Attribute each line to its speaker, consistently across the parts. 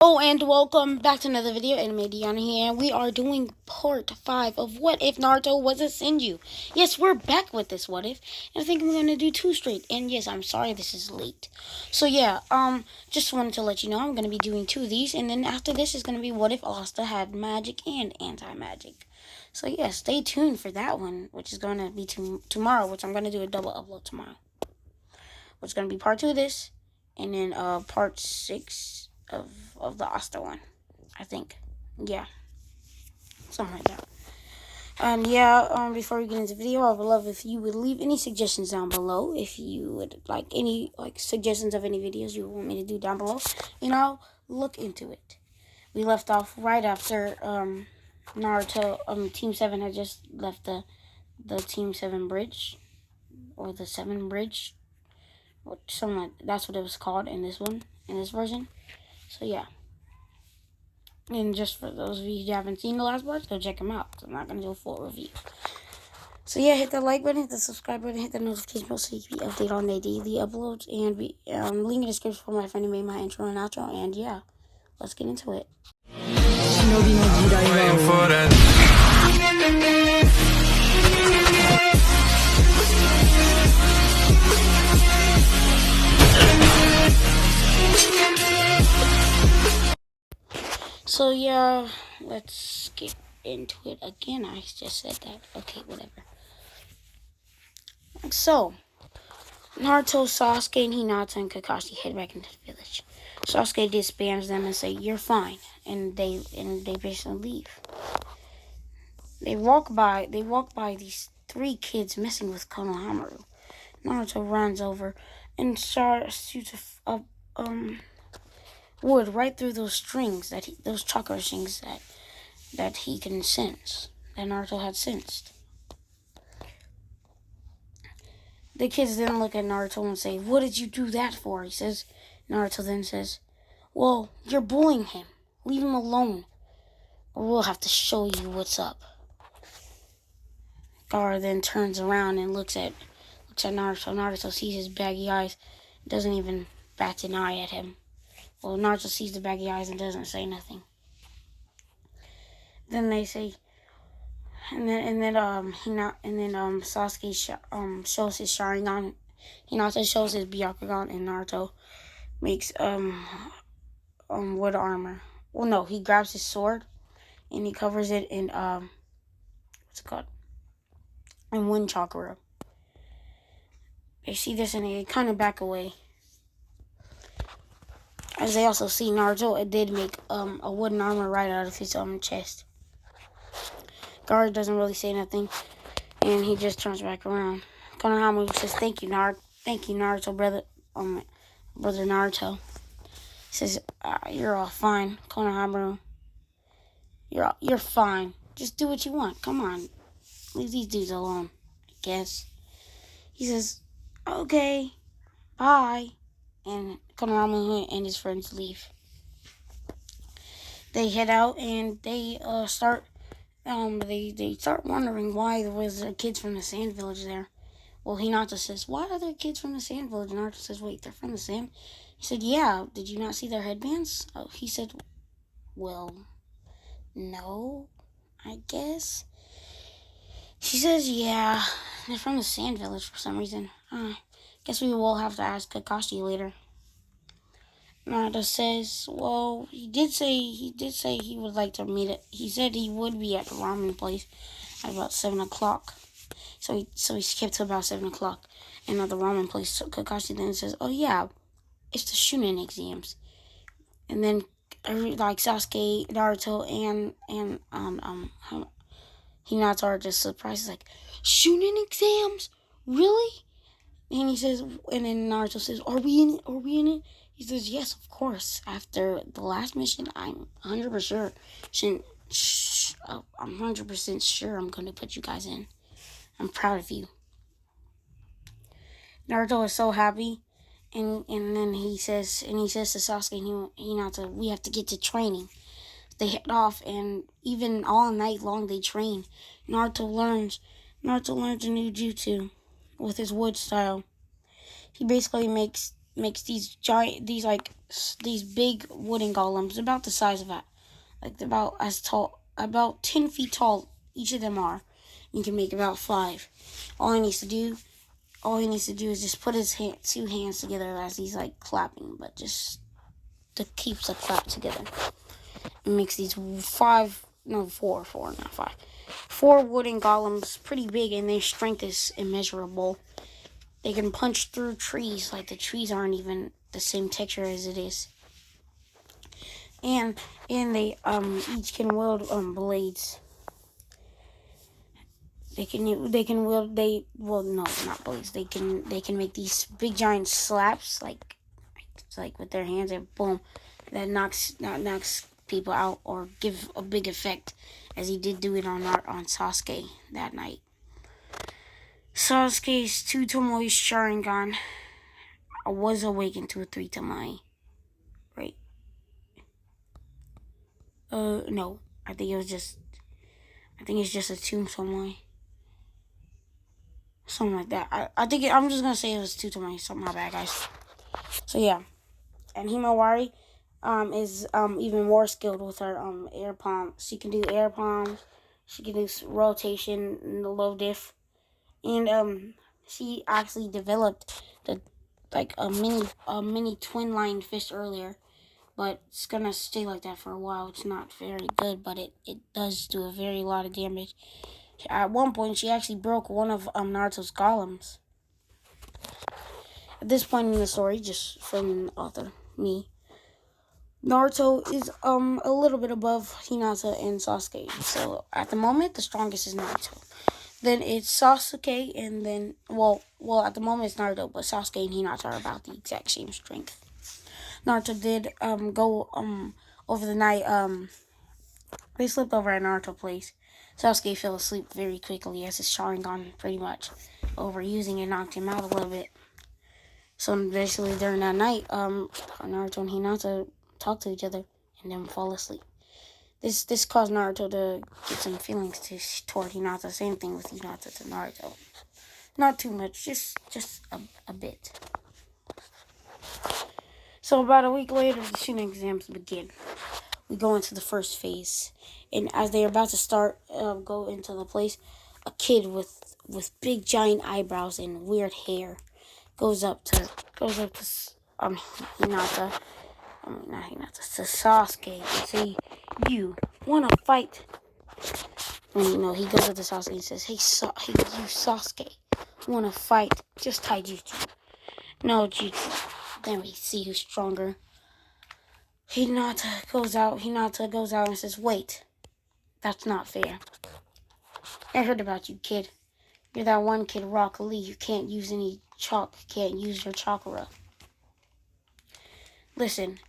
Speaker 1: Oh, and welcome back to another video. Anime Diana here, and we are doing part 5 of What If Naruto Was a Senju. Yes, we're back with this What If, and I think I'm going to do 2 straight. And yes, I'm sorry this is late. So yeah, just wanted to let you know I'm going to be doing 2 of these, and then after this is going to be What If Asta had magic and anti-magic. So yeah, stay tuned for that one, which is going to be tomorrow, which I'm going to do a double upload tomorrow. Which is going to be part 2 of this, and then part 6 of the Asta one, I think. Yeah, something like that. And yeah, before we get into the video, I would love if you would leave any suggestions down below. If you would like any suggestions of any videos you want me to do down below, and I'll look into it. We left off right after Naruto. Team 7 had just left the Team 7 bridge, or the 7 bridge, or something like that's what it was called in this one, in this version. So yeah. And just for those of you who haven't seen the last parts, go check them out. I'm not going to do a full review. So yeah, hit the like button, hit the subscribe button, hit the notification bell so you can be updated on the daily uploads. And link in the description for my friend who made my intro and outro. And yeah, let's get into it. So yeah, let's get into it again. I just said that. Okay, whatever. So, Naruto, Sasuke, and Hinata and Kakashi head back into the village. Sasuke disbands them and say, "You're fine," and they basically leave. They walk by these 3 kids messing with Konohamaru. Naruto runs over and shoots a wood right through those strings those chakra strings that he can sense, that Naruto had sensed. The kids then look at Naruto and say, "What did you do that for?" Naruto then says, "Well, you're bullying him. Leave him alone, or we'll have to show you what's up." Gaara then turns around and looks at Naruto. Naruto sees his baggy eyes, doesn't even bat an eye at him. Well, Naruto sees the baggy eyes and doesn't say nothing. Then they say, and then Sasuke shows his Sharingan. Hinata shows his Byakugan, and Naruto makes wood armor. Well, no, he grabs his sword and he covers it in what's it called? In wind chakra. They see this and they kind of back away. As they also see Naruto did make a wooden armor right out of his chest. Gaara doesn't really say nothing, and he just turns back around. Konohamaru says, "Thank you, Naruto, brother Naruto." He says, "You're all fine, Konohamaru. You're fine. Just do what you want. Come on, leave these dudes alone, I guess." He says, "Okay, bye," and Konohamaru and his friends leave. They head out and they start wondering why there was kids from the Sand Village there. Well, Hinata says, "Why are there kids from the Sand Village?" And Naruto says, "Wait, they're from the Sand?" He said, "Yeah, did you not see their headbands?" Oh, he said, "Well, no, I guess." She says, "Yeah, they're from the Sand Village for some reason. Guess we will have to ask Kakashi later." Naruto says, "Well, he did say he would like to meet it. He said he would be at the ramen place at about 7 o'clock. So he skipped to about 7 o'clock. And at the ramen place, so Kakashi then says, "Oh yeah, it's the Shunin exams." And then Sasuke, Naruto, and Hinata are just surprised, like, "Shunin exams? Really?" And he says, and then Naruto says, "Are we in it? Are we in it?" He says, "Yes, of course. After the last mission, I'm 100% I'm 100% sure I'm going to put you guys in. I'm proud of you." Naruto is so happy, and then he says to Sasuke and Hinata, "We have to get to training." They head off, and even all night long they train. Naruto learns a new jutsu with his wood style. He basically makes these these big wooden golems, about the size of that, like about as tall, about 10 feet tall. Each of them are. You can make about 5. All he needs to do is just put his two hands together as he's like clapping, but just to keep the clap together. It makes these 4 wooden golems pretty big, and their strength is immeasurable. They can punch through trees, like the trees aren't even the same texture as it is. And they each can wield blades. They can wield not blades. They can make these big giant slaps like with their hands, and boom, that knocks people out or give a big effect, as he did do it on Sasuke that night. Sasuke's 2 Tomoe Sharingan was awakened to a 3 Tomoe. Right? No. I think it's just a 2 Tomoe. Something like that. I'm just gonna say it was 2 Tomoe. Something, my bad, guys. So yeah. And Himawari is even more skilled with her air palm. She can do air palms. She can do rotation and the low diff. And she actually developed a mini twin line fist earlier, but it's gonna stay like that for a while. It's not very good, but it does do a very lot of damage. At one point, she actually broke one of Naruto's golems. At this point in the story, just from the author, me, Naruto is a little bit above Hinata and Sasuke. So at the moment, the strongest is Naruto. Then it's Sasuke, and then at the moment it's Naruto, but Sasuke and Hinata are about the exact same strength. Naruto did go over the night. They slept over at Naruto's place. Sasuke fell asleep very quickly, as his Sharingan pretty much overusing it knocked him out a little bit. So basically during that night, Naruto and Hinata talk to each other and then fall asleep. This caused Naruto to get some feelings toward Hinata. Same thing with Hinata to Naruto. Not too much, just a bit. So about a week later, the shooting exams begin. We go into the first phase, and as they are about to start, go into the place, a kid with big giant eyebrows and weird hair goes up to Hinata. Not Hinata, to Sasuke, and say, "You wanna fight?" And he goes up to Sasuke and says, "Hey, you Sasuke, wanna fight? Just taijutsu. No jutsu. Then we see who's stronger." Hinata goes out and says, "Wait, that's not fair. I heard about you, kid. You're that one kid, Rock Lee, who can't use your chakra. Listen,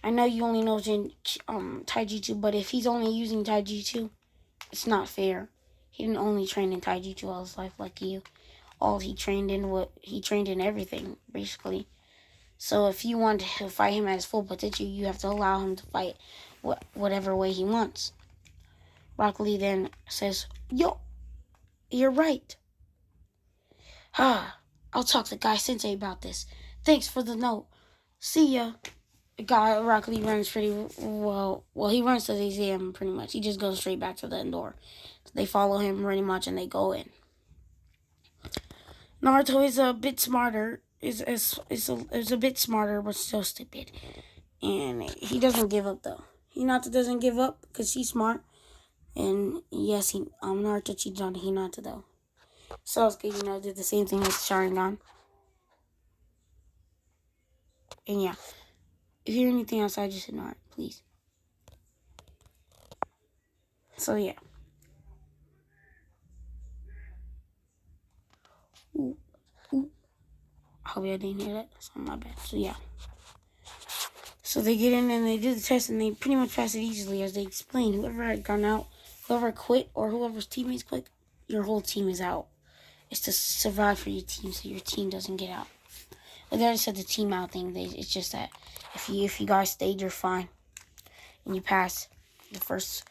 Speaker 1: I know you only know taijutsu, but if he's only using taijutsu, it's not fair. He didn't only train in taijutsu all his life like you. He trained in everything, basically. So if you want to fight him at his full potential, you have to allow him to fight whatever way he wants." Rock Lee then says, "Yo, you're right. I'll talk to Guy Sensei about this. Thanks for the note. See ya." Rock Lee runs pretty well. Well, he runs to the exam pretty much. He just goes straight back to the door. They follow him pretty much, and they go in. Naruto is a bit smarter. Is a bit smarter, but still stupid. And he doesn't give up though. Hinata doesn't give up because she's smart. And yes, Naruto cheated on Hinata though. Sasuke, did the same thing with Sharingan. And yeah, if you hear anything outside, just ignore it, please. So yeah. Ooh. I hope y'all didn't hear that. That's on my bad. So yeah. So they get in and they do the test, and they pretty much pass it easily, as they explain. Whoever had gone out, whoever quit, or whoever's teammates quit, your whole team is out. It's to survive for your team, so your team doesn't get out. But they already said the team out thing. It's just that if you guys stayed, you're fine, and you pass the first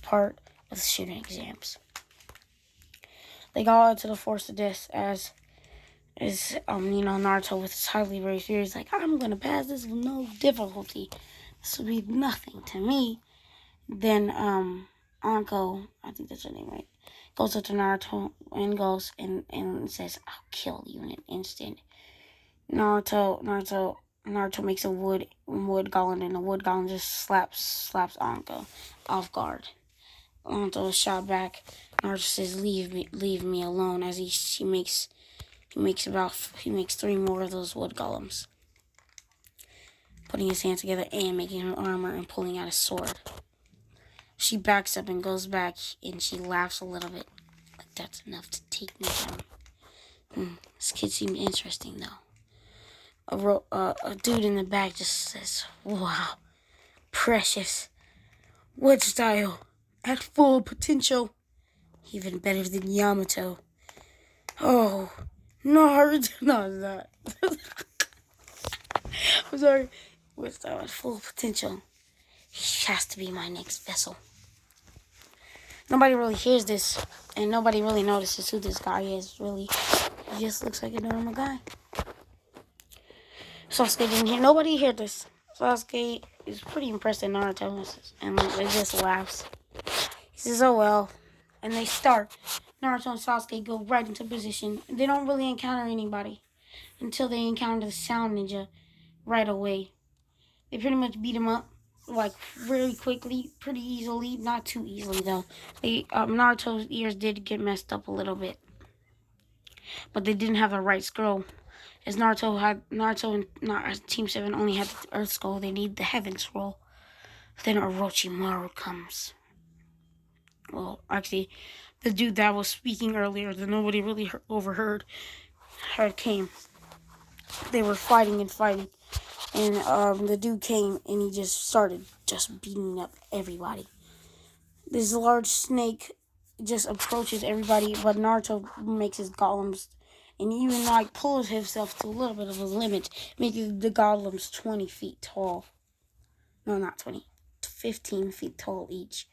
Speaker 1: part of the shooting exams. They got out to the force of death as is Naruto with his highly raised fears, like, I'm gonna pass this with no difficulty. This will be nothing to me. Then Anko, I think that's her name, right? Goes up to Naruto and goes and says, I'll kill you in an instant. Naruto makes a wood golem, and the wood golem just slaps Anko off guard. Naruto is shot back. Naruto says, leave me alone, as he makes 3 more of those wood golems, putting his hands together and making her armor and pulling out a sword. She backs up and goes back, and she laughs a little bit. Like, that's enough to take me down. This kid seemed interesting, though. A dude in the back just says, wow, precious. Wood style. At full potential. Even better than Yamato. Oh, Naruto. No, it's not. I'm sorry. Wood style at full potential. He has to be my next vessel. Nobody really hears this, and nobody really notices who this guy is, really. He just looks like a normal guy. Sasuke didn't hear. Nobody heard this. Sasuke is pretty impressed at Naruto, and it just laughs. He says, oh well. And they start. Naruto and Sasuke go right into position. They don't really encounter anybody until they encounter the Sound Ninja right away. They pretty much beat him up, like, really quickly, pretty easily. Not too easily, though. Naruto's ears did get messed up a little bit, but they didn't have the right scroll. As Naruto and Team 7 only had the Earth Scroll, they need the Heaven Scroll. Then Orochimaru comes. Well, actually, the dude that was speaking earlier that nobody really overheard came. They were fighting. And the dude came, and he just started beating up everybody. This large snake just approaches everybody, but Naruto makes his golems, and even like pulls himself to a little bit of a limit, making the golems 20 feet tall. No, not 20, 15 feet tall each,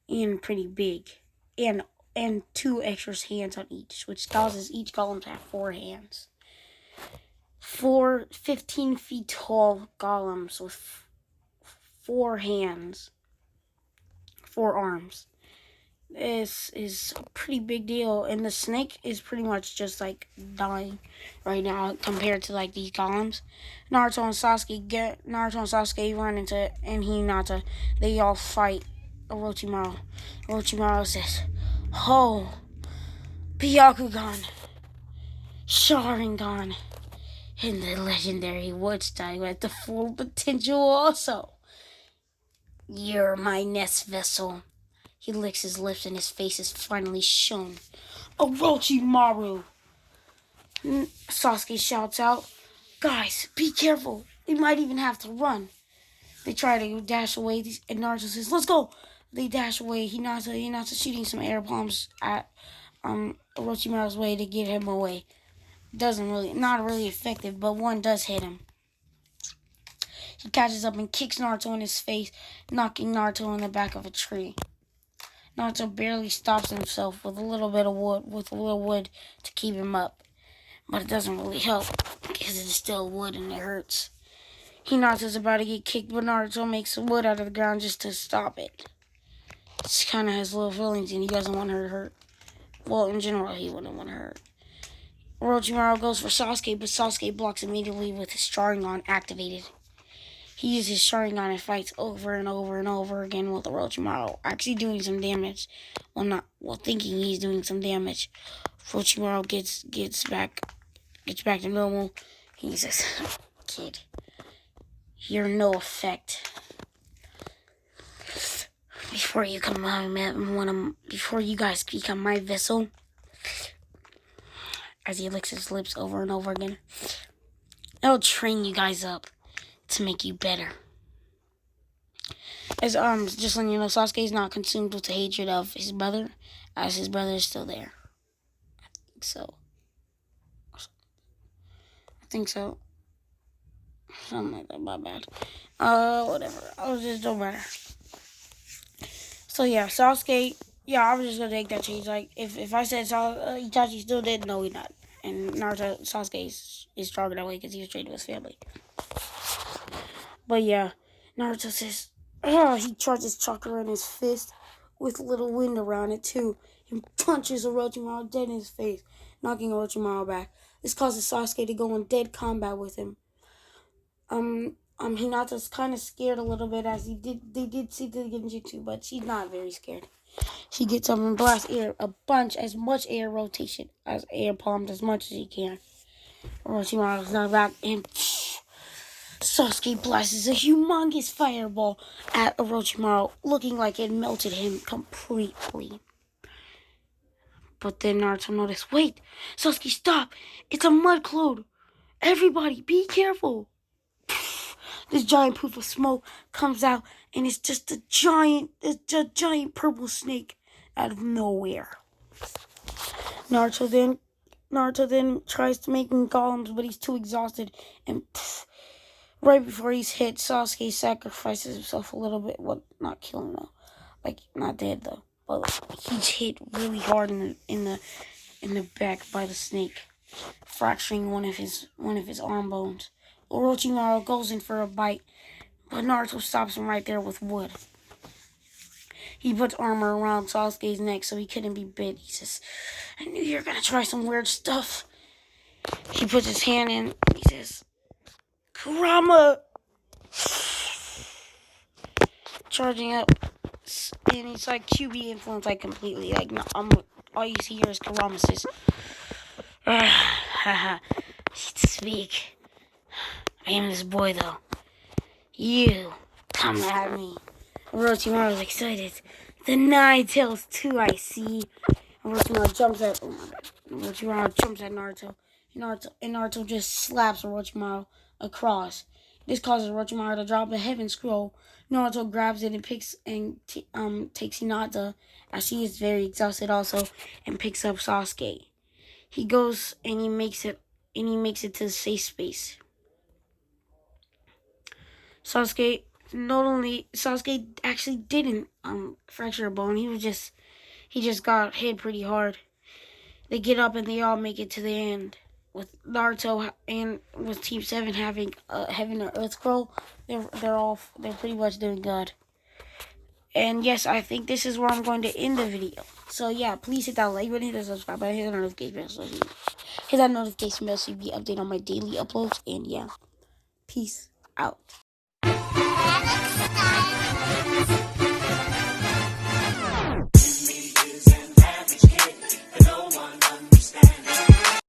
Speaker 1: and pretty big, and 2 extra hands on each, which causes each golem to have 4 hands. 4 15 feet tall golems with 4 hands, 4 arms. This is a pretty big deal, and the snake is pretty much just like dying right now compared to like these golems. Naruto and Sasuke run into it, and Hinata, they all fight Orochimaru. Orochimaru says, "Oh, Byakugan, Sharingan, and the legendary wood style at the full potential also. You're my next vessel." He licks his lips and his face is finally shown. Orochimaru! Sasuke shouts out, "Guys, be careful. We might even have to run." They try to dash away, and Naruto says, "Let's go." They dash away. Hinata shooting some air bombs at Orochimaru's way to get him away. Not really effective, but one does hit him. He catches up and kicks Naruto in his face, knocking Naruto in the back of a tree. Naruto barely stops himself with a little wood to keep him up. But it doesn't really help, because it's still wood and it hurts. Hinata's about to get kicked, but Naruto makes some wood out of the ground just to stop it. He kind of has little feelings, and he doesn't want her to hurt. Well, in general, he wouldn't want her to hurt. Orochimaru goes for Sasuke, but Sasuke blocks immediately with his Sharingan activated. He uses his Sharingan and fights over and over and over again with Orochimaru, actually doing some damage. Thinking he's doing some damage. Orochimaru gets back to normal. He says, "Kid, you're no effect. Before you guys become my vessel," as he licks his lips over and over again, "I'll train you guys up to make you better." As just letting you know, Sasuke is not consumed with the hatred of his brother, as his brother is still there. I think so. Something like that, my bad. Whatever. Don't matter. So yeah, Sasuke. Yeah, I was just gonna make that change. Like, if I said Itachi still dead, no, he's not. And Naruto Sasuke is stronger that way because he was trained with his family. But yeah, Naruto says, he charges chakra in his fist with a little wind around it too. He punches Orochimaru dead in his face, knocking Orochimaru back. This causes Sasuke to go in dead combat with him. Hinata's kind of scared a little bit as they did see the Genjutsu, but she's not very scared. She gets up and blasts air, as much air rotation, as air palms as much as he can. Orochimaru's knocked back, and Sasuke blasts a humongous fireball at Orochimaru, looking like it melted him completely. But then Naruto noticed, wait, Sasuke, stop! It's a mud cloud! Everybody, be careful! This giant poof of smoke comes out, and it's just a giant purple snake out of nowhere. Naruto then tries to make him golems, but he's too exhausted, and right before he's hit, Sasuke sacrifices himself a little bit. Well, not killing though, like not dead though, but like, he's hit really hard in the back by the snake, fracturing one of his arm bones. Orochimaru goes in for a bite, but Naruto stops him right there with wood. He puts armor around Sasuke's neck so he couldn't be bit. He says, I knew you were going to try some weird stuff. He puts his hand in. He says, Kurama! Charging up. And it's like QB influence, like completely. Like, no, all you see here is Kurama says, haha, speak. I am this boy, though. You, come at me. Orochimaru's excited. The Nine Tails too, I see. Orochimaru jumps at Naruto. And Naruto just slaps Orochimaru across. This causes Orochimaru to drop a heaven scroll. Naruto grabs it and takes Hinata, as she is very exhausted also, and picks up Sasuke. He goes and he makes it to the safe space. Sasuke actually didn't fracture a bone. He just got hit pretty hard. They get up and they all make it to the end. With Naruto and with Team 7 having an Earth Scroll, they're pretty much doing good. And yes, I think this is where I'm going to end the video. So yeah, please hit that like button, hit the subscribe button, hit the notification bell so you be updated on my daily uploads. And yeah, peace out.